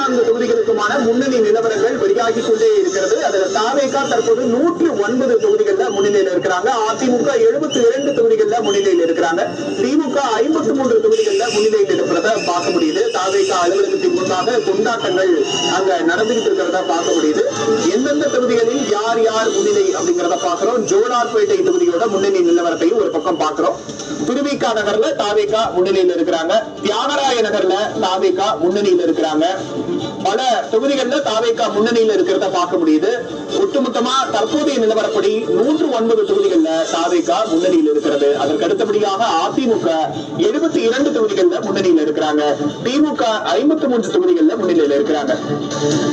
14 தொகுதிகளுக்குமான முன்னணி நிலவரங்கள் வெளியாகி கொண்டே இருக்கிறது. அதுல தாவேகா தற்போது 109 தொகுதிகள்ல முன்னிலையில் இருக்கிறாங்க. அதிமுக 72 தொகுதிகள்ல முன்னிலையில் இருக்கிறாங்க. திமுக 53 தொகுதிகள்ல முன்னிலையில் இருக்கிறத பார்க்க முடியுது. தாவேகா அலுவலகத்தின் முன்பாக கொண்டாட்டங்கள் அங்க நடந்துகிட்டு இருக்கிறத பார்க்க முடியுது. எந்தெந்த தொகுதிகளில் யார் யார் முன்னிலை அப்படிங்கறத பாக்குறோம். ஜோலார்பேட்டை தொகுதியோட முன்னணி நிலவரத்தையும் ஒரு பக்கம் பாக்குறோம். திருவிக நகர்ல தாவேகா முன்னிலையில் இருக்கிறாங்க. தியாகராய நகர்ல தாவேகா முன்னணியில் இருக்கிறாங்க. பல தொகுதிகள்ல தாவேகா முன்னணியில் இருக்கிறத பார்க்க முடியுது. ஒட்டுமொத்தமா தற்போதைய நிலவரப்படி 109 தொகுதிகள்ல தாவேகா முன்னணியில் இருக்கிறது. அதற்கு அடுத்தபடியாக அதிமுக 72 தொகுதிகள்ல முன்னணியில் இருக்கிறாங்க. திமுக 53 தொகுதிகள்ல முன்னிலையில் இருக்கிறாங்க.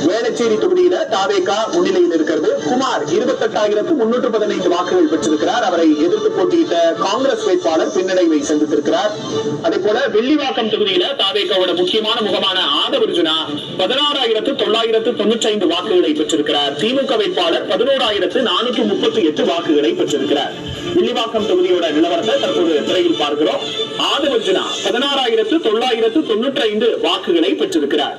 வேளச்சேரி தொகுதியில தாவேகா முன்னிலையில் இருக்கிறது. குமார் 28,315 வாக்குகள் பெற்றிருக்கிறார். அவரை எதிர்த்து போட்டியிட்ட காங்கிரஸ் வேட்பாளர் பின்னடைவை சந்தித்திருக்கிறார். அதே போல வெள்ளிவாக்கம் தொகுதியில தாவேகாவோட முக்கியமான முகமான ஆதவர்ஜுனா 16,995 வாக்குகளை பெற்றிருக்கிறார். திமுக வேட்பாளர் 11,438 வாக்குகளை பெற்றிருக்கிறார். வெள்ளிவாக்கம் தொகுதியோட நிலவரத்தை தற்போது திரையில் பார்க்கிறோம். ஆதவர்ஜுனா 16,995 வாக்குகளை பெற்றிருக்கிறார்.